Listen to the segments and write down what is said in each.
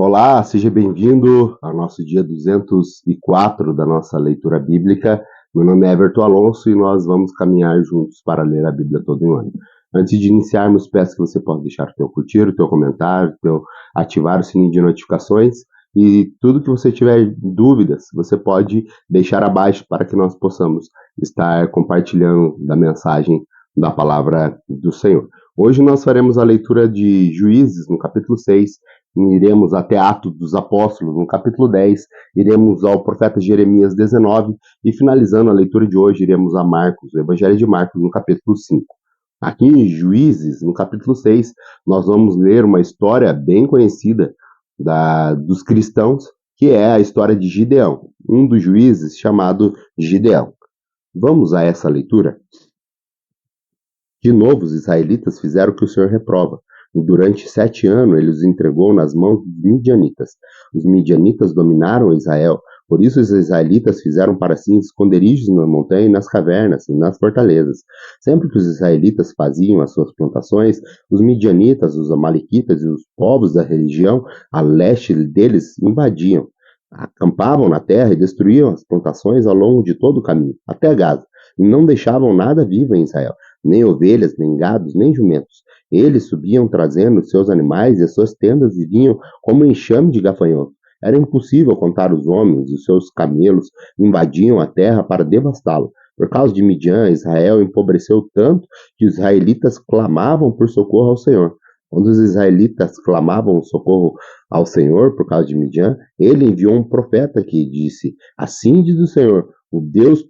Olá, seja bem-vindo ao nosso dia 204 da nossa leitura bíblica. Meu nome é Everton Alonso e nós vamos caminhar juntos para ler a Bíblia todo um ano. Antes de iniciarmos, peço que você possa deixar o teu curtir, o teu comentário, ativar o sininho de notificações e tudo que você tiver dúvidas, você pode deixar abaixo para que nós possamos estar compartilhando da mensagem da palavra do Senhor. Hoje nós faremos a leitura de Juízes, no capítulo 6, iremos até Atos dos Apóstolos, no capítulo 10, iremos ao profeta Jeremias 19 e finalizando a leitura de hoje, iremos a Marcos, o Evangelho de Marcos, no capítulo 5. Aqui em Juízes, no capítulo 6, nós vamos ler uma história bem conhecida dos cristãos, que é a história de Gideão, um dos juízes chamado Gideão. Vamos a essa leitura? De novo, os israelitas fizeram o que o Senhor reprova. E durante 7 anos ele os entregou nas mãos dos midianitas. Os midianitas dominaram Israel, por isso os israelitas fizeram para si esconderijos na montanha e nas cavernas e nas fortalezas. Sempre que os israelitas faziam as suas plantações, os midianitas, os amalequitas e os povos da região a leste deles invadiam. Acampavam na terra e destruíam as plantações ao longo de todo o caminho, até Gaza, e não deixavam nada vivo em Israel, nem ovelhas, nem gados, nem jumentos. Eles subiam trazendo seus animais e as suas tendas e vinham como enxame de gafanhotos. Era impossível contar os homens e os seus camelos invadiam a terra para devastá-la. Por causa de Midian, Israel empobreceu tanto que os israelitas clamavam por socorro ao Senhor. Quando os israelitas clamavam socorro ao Senhor por causa de Midian, ele enviou um profeta que disse: Assim diz o Senhor, o Deus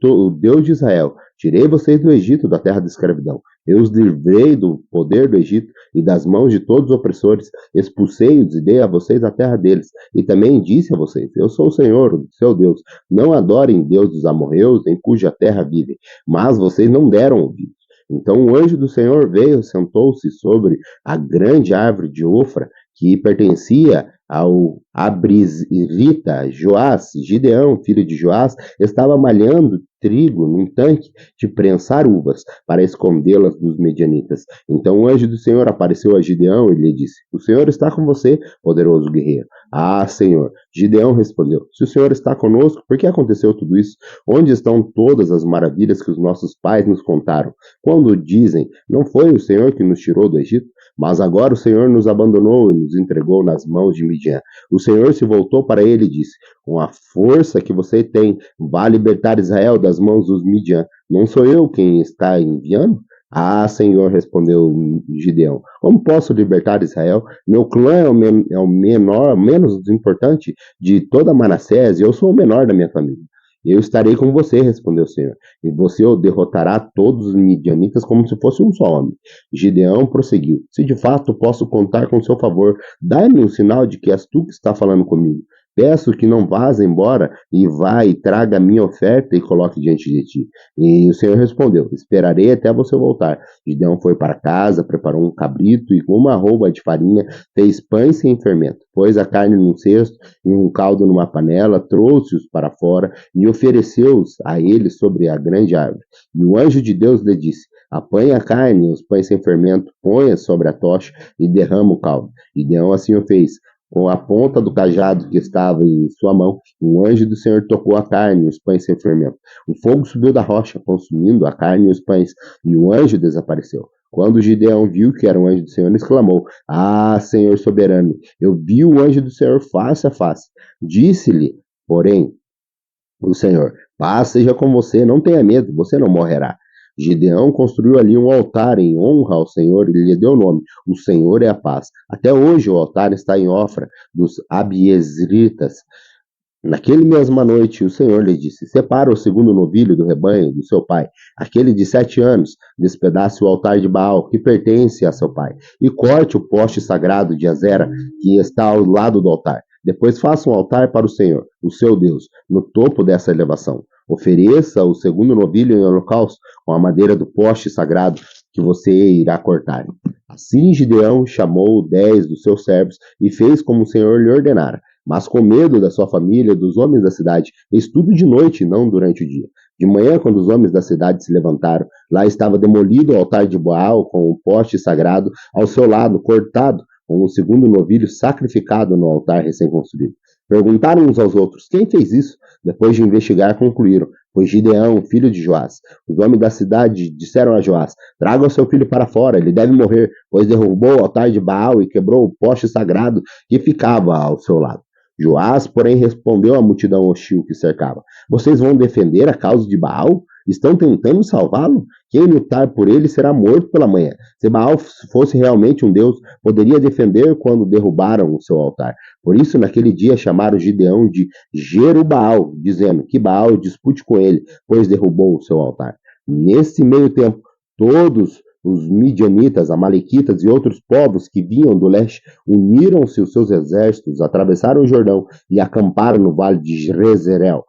de Israel: tirei vocês do Egito, da terra da escravidão. Eu os livrei do poder do Egito e das mãos de todos os opressores. Expulsei-os e dei a vocês a terra deles. E também disse a vocês: Eu sou o Senhor, o seu Deus. Não adorem Deus dos amorreus, em cuja terra vivem. Mas vocês não deram ouvidos. Então o anjo do Senhor veio, sentou-se sobre a grande árvore de Ofra, que pertencia ao Abrizrita. Joás, Gideão, filho de Joás, estava malhando trigo num tanque de prensar uvas para escondê-las dos medianitas. Então o anjo do Senhor apareceu a Gideão e lhe disse: O Senhor está com você, poderoso guerreiro. Ah, Senhor. Gideão respondeu: Se o Senhor está conosco, por que aconteceu tudo isso? Onde estão todas as maravilhas que os nossos pais nos contaram? Quando dizem: Não foi o Senhor que nos tirou do Egito? Mas agora o Senhor nos abandonou e nos entregou nas mãos de Midian. O Senhor se voltou para ele e disse: Com a força que você tem, vá libertar Israel das mãos dos Midian. Não sou eu quem está enviando? Ah, Senhor, respondeu Gideão, como posso libertar Israel? Meu clã é o menor, menos importante de toda Manassés, e eu sou o menor da minha família. Eu estarei com você, respondeu o Senhor, e você o derrotará todos os midianitas como se fosse um só homem. Gideão prosseguiu: Se de fato posso contar com seu favor, dai-me um sinal de que és tu que está falando comigo. Peço que não vás embora e vá e traga a minha oferta e coloque diante de ti. E o Senhor respondeu: Esperarei até você voltar. Gideão foi para casa, preparou um cabrito e com uma arroba de farinha fez pães sem fermento. Pôs a carne num cesto e um caldo numa panela, trouxe-os para fora e ofereceu-os a ele sobre a grande árvore. E o anjo de Deus lhe disse: Apanha a carne e os pães sem fermento, ponha sobre a tocha e derrama o caldo. Gideão assim o fez. Com a ponta do cajado que estava em sua mão, o anjo do Senhor tocou a carne e os pães sem fermento. O fogo subiu da rocha, consumindo a carne e os pães, e o anjo desapareceu. Quando Gideão viu que era o anjo do Senhor, exclamou: Ah, Senhor soberano, eu vi o anjo do Senhor face a face. Disse-lhe, porém, o Senhor: Paz seja com você, não tenha medo, você não morrerá. Gideão construiu ali um altar em honra ao Senhor e lhe deu o nome: O Senhor é a paz. Até hoje o altar está em Ofra dos Abiezritas. Naquele mesma noite, o Senhor lhe disse: Separa o segundo novilho do rebanho do seu pai, aquele de 7 anos, despedace o altar de Baal, que pertence a seu pai, e corte o poste sagrado de Azera, que está ao lado do altar. Depois faça um altar para o Senhor, o seu Deus, no topo dessa elevação. Ofereça o segundo novilho em holocausto com a madeira do poste sagrado que você irá cortar. Assim Gideão chamou 10 dos seus servos e fez como o Senhor lhe ordenara. Mas com medo da sua família e dos homens da cidade, fez tudo de noite e não durante o dia. De manhã, quando os homens da cidade se levantaram, lá estava demolido o altar de Baal com o poste sagrado ao seu lado, cortado, com um segundo novilho sacrificado no altar recém-construído. Perguntaram uns aos outros: quem fez isso? Depois de investigar, concluíram: foi Gideão, filho de Joás. Os homens da cidade disseram a Joás: traga o seu filho para fora, ele deve morrer, pois derrubou o altar de Baal e quebrou o poste sagrado que ficava ao seu lado. Joás, porém, respondeu à multidão hostil que cercava: vocês vão defender a causa de Baal? Estão tentando salvá-lo? Quem lutar por ele será morto pela manhã. Se Baal fosse realmente um deus, poderia defender quando derrubaram o seu altar. Por isso, naquele dia, chamaram Gideão de Jerubaal, dizendo que Baal dispute com ele, pois derrubou o seu altar. Nesse meio tempo, todos os midianitas, amalequitas e outros povos que vinham do leste uniram-se os seus exércitos, atravessaram o Jordão e acamparam no vale de Jezreel.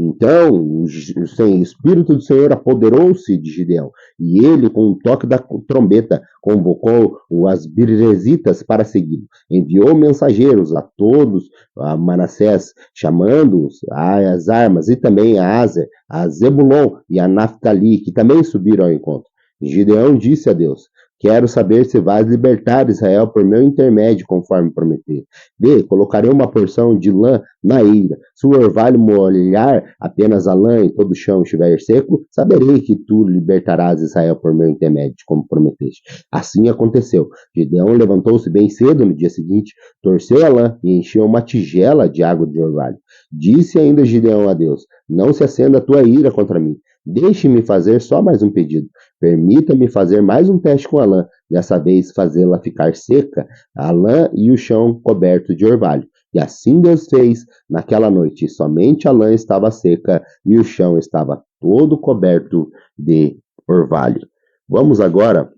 Então o Espírito do Senhor apoderou-se de Gideão, e ele, com um toque da trombeta, convocou os birrezitas para segui-lo. Enviou mensageiros a todos, a Manassés, chamando-os às armas, e também a Aser, a Zebulon e a Naftali, que também subiram ao encontro. Gideão disse a Deus: quero saber se vais libertar Israel por meu intermédio, conforme prometer. B. Colocarei uma porção de lã na eira. Se o orvalho molhar apenas a lã e todo o chão estiver seco, saberei que tu libertarás Israel por meu intermédio, como prometeste. Assim aconteceu. Gideão levantou-se bem cedo no dia seguinte, torceu a lã e encheu uma tigela de água de orvalho. Disse ainda Gideão a Deus: não se acenda a tua ira contra mim. Deixe-me fazer só mais um pedido. Permita-me fazer mais um teste com a lã, dessa vez fazê-la ficar seca, a lã e o chão coberto de orvalho. E assim Deus fez naquela noite. Somente a lã estava seca e o chão estava todo coberto de orvalho. Vamos agora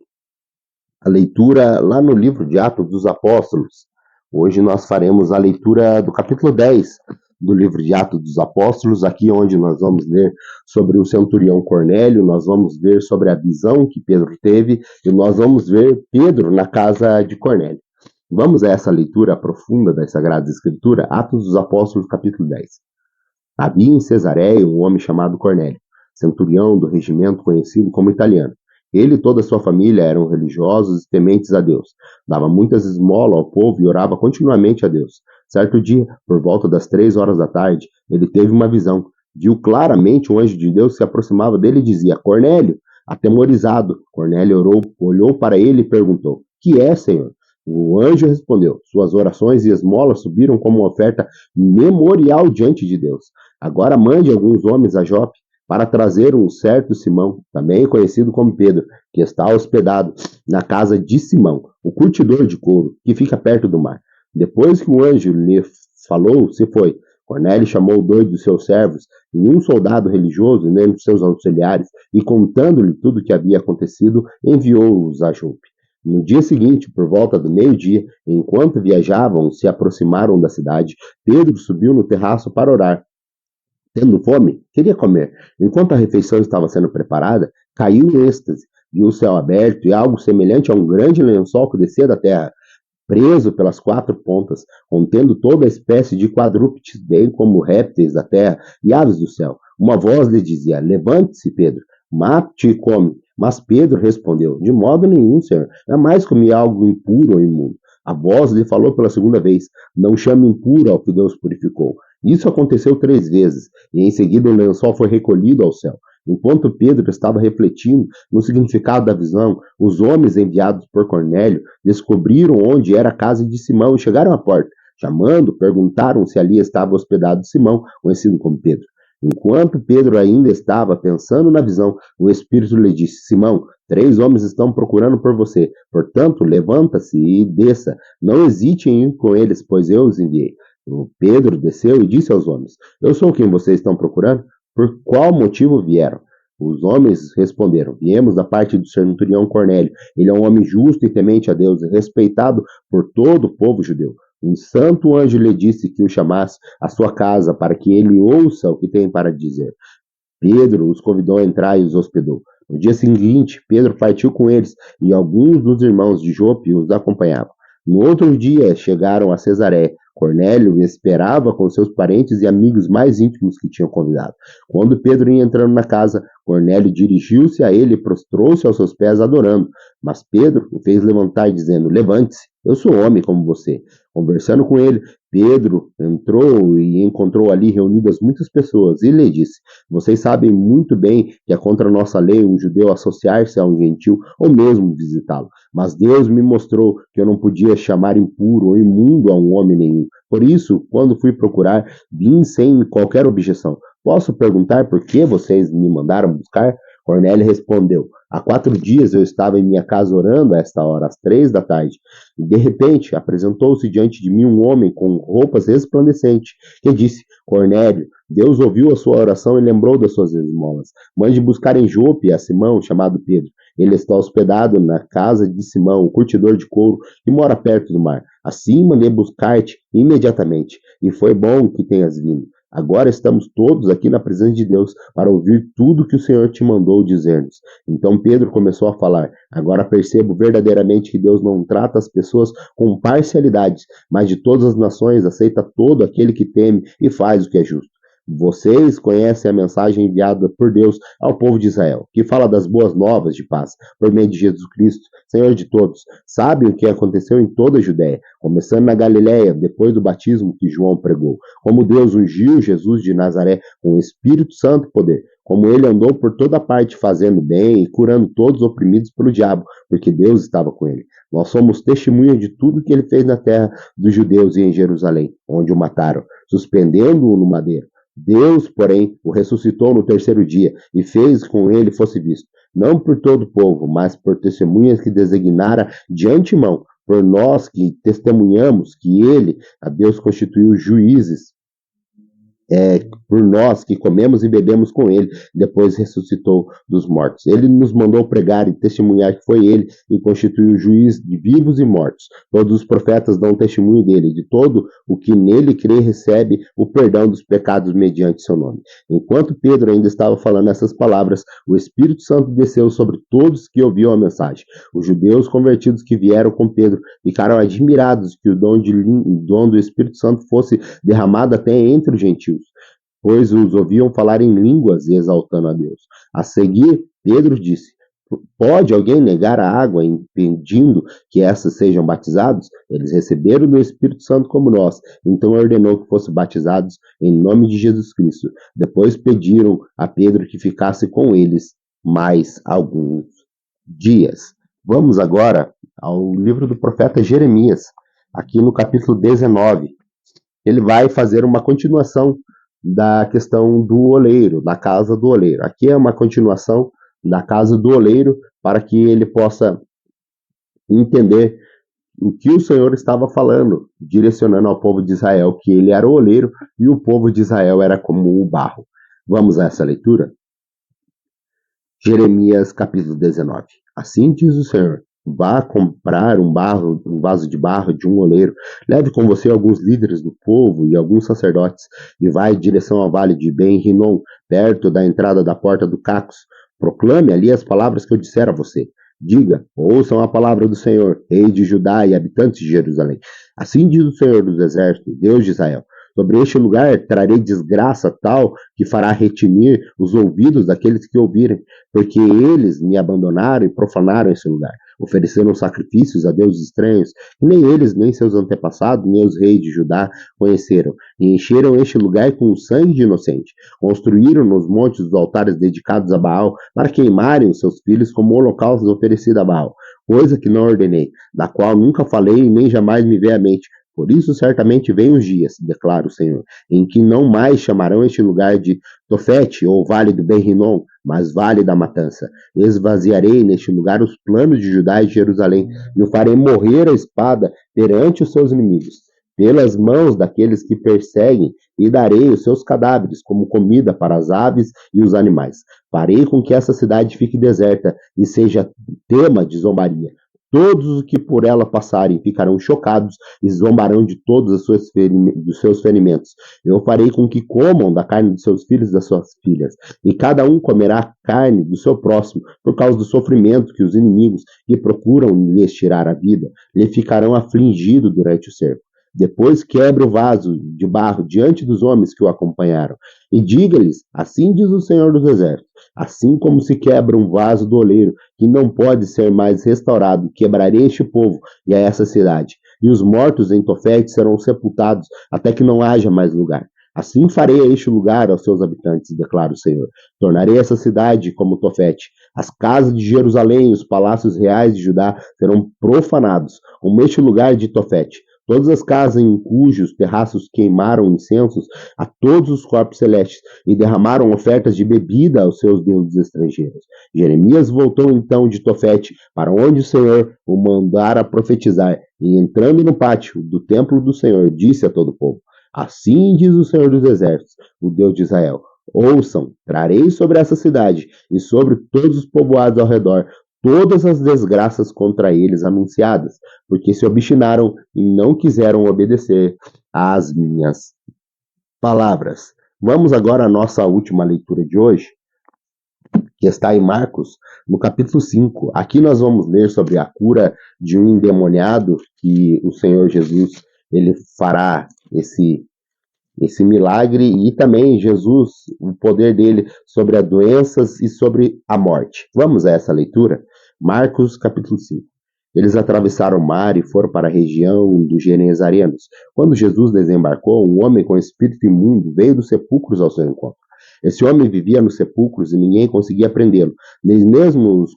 à leitura lá no livro de Atos dos Apóstolos. Hoje nós faremos a leitura do capítulo 10 do livro de Atos dos Apóstolos, aqui onde nós vamos ler sobre o centurião Cornélio, nós vamos ver sobre a visão que Pedro teve e nós vamos ver Pedro na casa de Cornélio. Vamos a essa leitura profunda da Sagrada Escritura, Atos dos Apóstolos, capítulo 10. Havia em Cesareia um homem chamado Cornélio, centurião do regimento conhecido como italiano. Ele e toda a sua família eram religiosos e tementes a Deus. Dava muitas esmolas ao povo e orava continuamente a Deus. Certo dia, por volta das 3 horas da tarde, ele teve uma visão. Viu claramente um anjo de Deus que se aproximava dele e dizia: Cornélio! Atemorizado, Cornélio olhou para ele e perguntou: que é, Senhor? O anjo respondeu: suas orações e esmolas subiram como uma oferta memorial diante de Deus. Agora mande alguns homens a Jope para trazer um certo Simão, também conhecido como Pedro, que está hospedado na casa de Simão, o curtidor de couro, que fica perto do mar. Depois que o anjo lhe falou, se foi. Cornélio chamou 2 dos seus servos e um soldado religioso, nem dos seus auxiliares, e contando-lhe tudo o que havia acontecido, enviou-os a Jope. No dia seguinte, por volta do meio-dia, enquanto viajavam, se aproximaram da cidade, Pedro subiu no terraço para orar. Tendo fome, queria comer. Enquanto a refeição estava sendo preparada, caiu em êxtase, viu o céu aberto e algo semelhante a um grande lençol que descia da terra, preso pelas 4 pontas, contendo toda a espécie de quadrúpedes, bem como répteis da terra e aves do céu. Uma voz lhe dizia: levante-se, Pedro, mate e come. Mas Pedro respondeu: de modo nenhum, Senhor, jamais comi algo impuro ou imundo. A voz lhe falou pela segunda vez: não chame impuro ao que Deus purificou. Isso aconteceu 3 vezes, e em seguida o lençol foi recolhido ao céu. Enquanto Pedro estava refletindo no significado da visão, os homens enviados por Cornélio descobriram onde era a casa de Simão e chegaram à porta. Chamando, perguntaram se ali estava hospedado Simão, conhecido como Pedro. Enquanto Pedro ainda estava pensando na visão, o Espírito lhe disse: Simão, 3 homens estão procurando por você. Portanto, levanta-se e desça. Não hesite em ir com eles, pois eu os enviei. O Pedro desceu e disse aos homens: eu sou quem vocês estão procurando? Por qual motivo vieram? Os homens responderam: viemos da parte do centurião Cornélio. Ele é um homem justo e temente a Deus, respeitado por todo o povo judeu. Um santo anjo lhe disse que o chamasse à sua casa para que ele ouça o que tem para dizer. Pedro os convidou a entrar e os hospedou. No dia seguinte, Pedro partiu com eles e alguns dos irmãos de Jope os acompanhavam. No outro dia, chegaram a Cesareia. Cornélio esperava com seus parentes e amigos mais íntimos que tinham convidado. Quando Pedro ia entrando na casa, Cornélio dirigiu-se a ele e prostrou-se aos seus pés adorando. Mas Pedro o fez levantar, dizendo: Levante-se, eu sou homem como você. Conversando com ele, Pedro entrou e encontrou ali reunidas muitas pessoas e lhe disse: Vocês sabem muito bem que é contra a nossa lei um judeu associar-se a um gentil ou mesmo visitá-lo. Mas Deus me mostrou que eu não podia chamar impuro ou imundo a um homem nenhum. Por isso, quando fui procurar, vim sem qualquer objeção. Posso perguntar por que vocês me mandaram buscar? Cornélio respondeu: Há 4 dias eu estava em minha casa orando a esta hora, às 3 da tarde. E de repente apresentou-se diante de mim um homem com roupas resplandecentes, que disse: Cornélio, Deus ouviu a sua oração e lembrou das suas esmolas. Mande buscar em Jope a Simão, chamado Pedro. Ele está hospedado na casa de Simão, o curtidor de couro, que mora perto do mar. Assim mandei buscar-te imediatamente, e foi bom que tenhas vindo. Agora estamos todos aqui na presença de Deus para ouvir tudo que o Senhor te mandou dizer-nos. Então Pedro começou a falar: Agora percebo verdadeiramente que Deus não trata as pessoas com parcialidade, mas de todas as nações aceita todo aquele que teme e faz o que é justo. Vocês conhecem a mensagem enviada por Deus ao povo de Israel, que fala das boas novas de paz, por meio de Jesus Cristo, Senhor de todos. Sabem o que aconteceu em toda a Judéia, começando na Galiléia, depois do batismo que João pregou, como Deus ungiu Jesus de Nazaré com o Espírito Santo e poder, como ele andou por toda parte fazendo bem e curando todos os oprimidos pelo diabo, porque Deus estava com ele. Nós somos testemunhas de tudo que ele fez na terra dos judeus e em Jerusalém, onde o mataram, suspendendo-o no madeiro. Deus, porém, o ressuscitou no 3º dia e fez com ele fosse visto, não por todo o povo, mas por testemunhas que designara de antemão, por nós que testemunhamos que ele, a Deus, constituiu juízes, por nós que comemos e bebemos com ele, depois ressuscitou dos mortos. Ele nos mandou pregar e testemunhar que foi ele e constituiu juiz de vivos e mortos. Todos os profetas dão testemunho dele, de todo o que nele crê recebe o perdão dos pecados mediante seu nome. Enquanto Pedro ainda estava falando essas palavras, o Espírito Santo desceu sobre todos que ouviam a mensagem. Os judeus convertidos que vieram com Pedro ficaram admirados que o dom do Espírito Santo fosse derramado até entre os gentios, pois os ouviam falar em línguas exaltando a Deus. A seguir, Pedro disse: Pode alguém negar a água impedindo que essas sejam batizados? Eles receberam do Espírito Santo como nós, então ordenou que fossem batizados em nome de Jesus Cristo. Depois pediram a Pedro que ficasse com eles mais alguns dias. Vamos agora ao livro do profeta Jeremias, aqui no capítulo 19. Ele vai fazer uma continuação da questão do oleiro, da casa do oleiro. Aqui é uma continuação da casa do oleiro, para que ele possa entender o que o Senhor estava falando, direcionando ao povo de Israel, que ele era o oleiro e o povo de Israel era como o barro. Vamos a essa leitura? Jeremias capítulo 19. Assim diz o Senhor: Vá comprar um vaso de barro de um oleiro. Leve com você alguns líderes do povo e alguns sacerdotes, e vá em direção ao vale de Ben-Rinom, perto da entrada da porta do Cacos. Proclame ali as palavras que eu disser a você. Diga: ouçam a palavra do Senhor, rei de Judá e habitantes de Jerusalém. Assim diz o Senhor dos Exércitos, Deus de Israel: sobre este lugar trarei desgraça tal que fará retinir os ouvidos daqueles que ouvirem, porque eles me abandonaram e profanaram esse lugar. Ofereceram sacrifícios a deuses estranhos, que nem eles, nem seus antepassados, nem os reis de Judá conheceram, e encheram este lugar com sangue de inocente. Construíram nos montes os altares dedicados a Baal, para queimarem os seus filhos como holocaustos oferecidos a Baal, coisa que não ordenei, da qual nunca falei e nem jamais me veio à mente. Por isso certamente vêm os dias, declara o Senhor, em que não mais chamarão este lugar de Tofete ou Vale do Ben-Rinom, mas Vale da Matança. Esvaziarei neste lugar os planos de Judá e de Jerusalém, e o farei morrer a espada perante os seus inimigos, pelas mãos daqueles que perseguem, e darei os seus cadáveres como comida para as aves e os animais. Farei com que essa cidade fique deserta e seja tema de zombaria. Todos os que por ela passarem ficarão chocados e zombarão de todos os seus ferimentos. Eu farei com que comam da carne dos seus filhos e das suas filhas, e cada um comerá carne do seu próximo, por causa do sofrimento que os inimigos que procuram lhes tirar a vida, lhe ficarão afligidos durante o cerco. Depois quebre o vaso de barro diante dos homens que o acompanharam, e diga-lhes: assim diz o Senhor dos Exércitos, assim como se quebra um vaso do oleiro, que não pode ser mais restaurado, quebrarei este povo e a essa cidade, e os mortos em Tofete serão sepultados até que não haja mais lugar. Assim farei a este lugar aos seus habitantes, declara o Senhor. Tornarei essa cidade como Tofete. As casas de Jerusalém e os palácios reais de Judá serão profanados, como este lugar de Tofete. Todas as casas em cujos terraços queimaram incensos a todos os corpos celestes e derramaram ofertas de bebida aos seus deuses estrangeiros. Jeremias voltou então de Tofete, para onde o Senhor o mandara profetizar, e entrando no pátio do templo do Senhor, disse a todo o povo: assim diz o Senhor dos Exércitos, o Deus de Israel: ouçam, trarei sobre essa cidade e sobre todos os povoados ao redor todas as desgraças contra eles anunciadas, porque se obstinaram e não quiseram obedecer às minhas palavras. Vamos agora à nossa última leitura de hoje, que está em Marcos, no capítulo 5. Aqui nós vamos ler sobre a cura de um endemoniado, que o Senhor Jesus ele fará esse milagre, e também Jesus, o poder dele sobre as doenças e sobre a morte. Vamos a essa leitura? Marcos capítulo 5. Eles atravessaram o mar e foram para a região dos Genezarenos. Quando Jesus desembarcou, um homem com espírito imundo veio dos sepulcros ao seu encontro. Esse homem vivia nos sepulcros e ninguém conseguia prendê-lo, nem mesmo os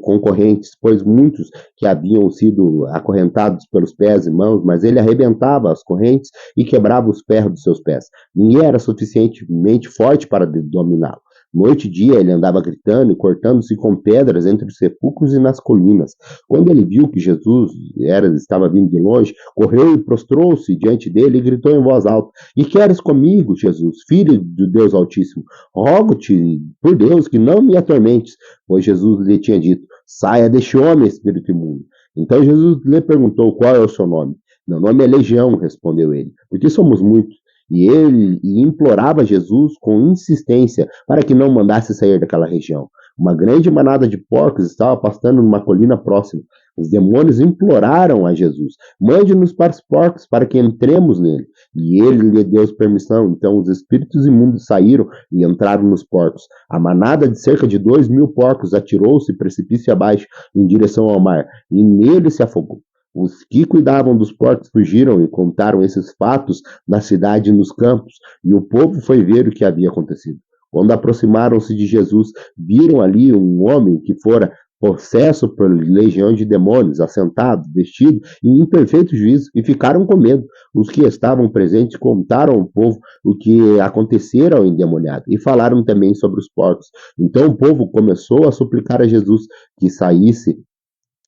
concorrentes, pois muitos que haviam sido acorrentados pelos pés e mãos, mas ele arrebentava as correntes e quebrava os ferros de seus pés. Ninguém era suficientemente forte para dominá-lo. Noite e dia ele andava gritando e cortando-se com pedras entre os sepulcros e nas colinas. Quando ele viu que Jesus estava vindo de longe, correu e prostrou-se diante dele e gritou em voz alta: "Que queres comigo, Jesus, filho do Deus Altíssimo? Rogo-te, por Deus, que não me atormentes." Pois Jesus lhe tinha dito: "Saia deste homem, espírito imundo." Então Jesus lhe perguntou: "Qual é o seu nome?" "Meu nome é Legião", respondeu ele, "porque somos muitos." E ele implorava Jesus com insistência para que não mandasse sair daquela região. Uma grande manada de porcos estava pastando numa colina próxima. Os demônios imploraram a Jesus: "Mande-nos para os porcos, para que entremos nele." E ele lhe deu permissão. Então os espíritos imundos saíram e entraram nos porcos. A manada de cerca de 2.000 porcos atirou-se precipício abaixo em direção ao mar, e nele se afogou. Os que cuidavam dos porcos fugiram e contaram esses fatos na cidade e nos campos, e o povo foi ver o que havia acontecido. Quando aproximaram-se de Jesus, viram ali um homem que fora possesso por legião de demônios, assentado, vestido e em perfeito juízo, e ficaram com medo. Os que estavam presentes contaram ao povo o que acontecera ao endemoniado, e falaram também sobre os porcos. Então o povo começou a suplicar a Jesus que saísse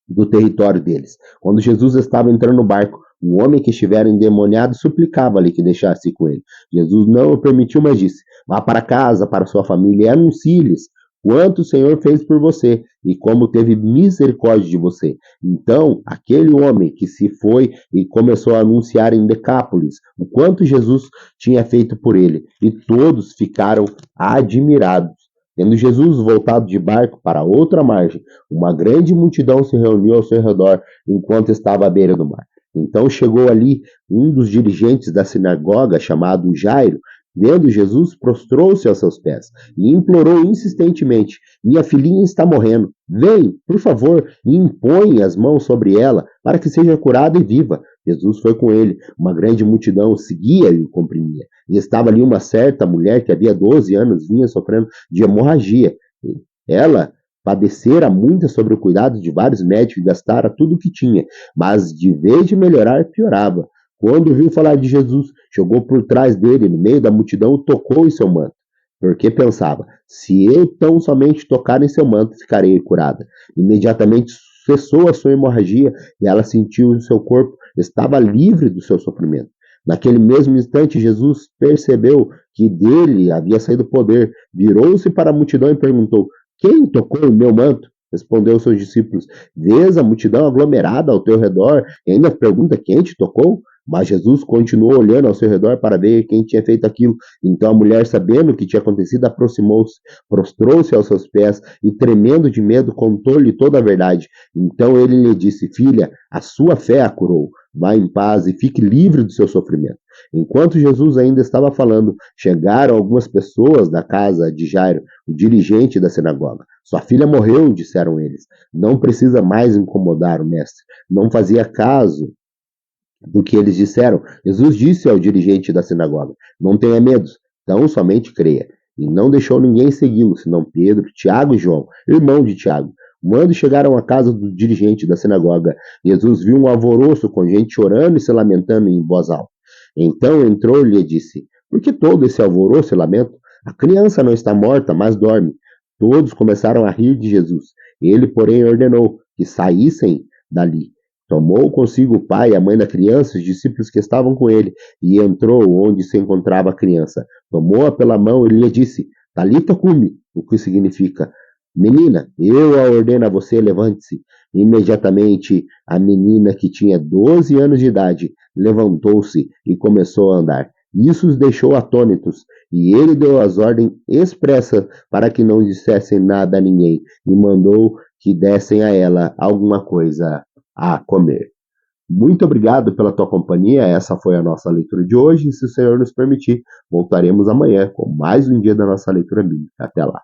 do território deles. Quando Jesus estava entrando no barco, um homem que estivera endemoniado suplicava-lhe que deixasse ir com ele. Jesus não o permitiu, mas disse: "Vá para casa, para sua família, e anuncie-lhes quanto o Senhor fez por você e como teve misericórdia de você." Então, aquele homem que se foi e começou a anunciar em Decápolis o quanto Jesus tinha feito por ele, e todos ficaram admirados. Tendo Jesus voltado de barco para outra margem, uma grande multidão se reuniu ao seu redor enquanto estava à beira do mar. Então chegou ali um dos dirigentes da sinagoga, chamado Jairo. Vendo Jesus, prostrou-se aos seus pés e implorou insistentemente: "Minha filhinha está morrendo. Vem, por favor, e impõe as mãos sobre ela, para que seja curada e viva." Jesus foi com ele. Uma grande multidão seguia e o comprimia. E estava ali uma certa mulher que havia 12 anos vinha sofrendo de hemorragia. Ela padecera muito sobre o cuidado de vários médicos e gastara tudo o que tinha, mas de vez de melhorar, piorava. Quando viu falar de Jesus, chegou por trás dele, no meio da multidão, tocou em seu manto, porque pensava: "Se eu tão somente tocar em seu manto, ficarei curada." Imediatamente cessou a sua hemorragia e ela sentiu que seu corpo estava livre do seu sofrimento. Naquele mesmo instante, Jesus percebeu que dele havia saído poder, virou-se para a multidão e perguntou: "Quem tocou em meu manto?" Respondeu seus discípulos: "Vês a multidão aglomerada ao teu redor e ainda pergunta quem te tocou?" Mas Jesus continuou olhando ao seu redor para ver quem tinha feito aquilo. Então a mulher, sabendo o que tinha acontecido, aproximou-se, prostrou-se aos seus pés e, tremendo de medo, contou-lhe toda a verdade. Então ele lhe disse: "Filha, a sua fé a curou. vá em paz e fique livre do seu sofrimento. Enquanto Jesus ainda estava falando, chegaram algumas pessoas da casa de Jairo, o dirigente da sinagoga. Sua filha morreu, disseram eles. Não precisa mais incomodar o mestre. Não fazia caso do que eles disseram. Jesus disse ao dirigente da sinagoga: Não tenha medo, tão somente creia. E não deixou ninguém segui-lo, senão Pedro, Tiago e João, irmão de Tiago. Quando chegaram à casa do dirigente da sinagoga, Jesus viu um alvoroço com gente chorando e se lamentando em voz alta. Então entrou-lhe e disse: Por que todo esse alvoroço e lamento? A criança não está morta, mas dorme. Todos começaram a rir de Jesus. Ele, porém, ordenou que saíssem dali. Tomou consigo o pai e a mãe da criança, os discípulos que estavam com ele, e entrou onde se encontrava a criança. Tomou-a pela mão e lhe disse: Talita cumi, o que significa: Menina, eu a ordeno a você, levante-se. Imediatamente, a menina, que tinha 12 anos de idade, levantou-se e começou a andar. Isso os deixou atônitos, e ele deu as ordens expressas para que não dissessem nada a ninguém, e mandou que dessem a ela alguma coisa a comer. Muito obrigado pela tua companhia. Essa foi a nossa leitura de hoje. E se o Senhor nos permitir, voltaremos amanhã com mais um dia da nossa leitura bíblica. Até lá.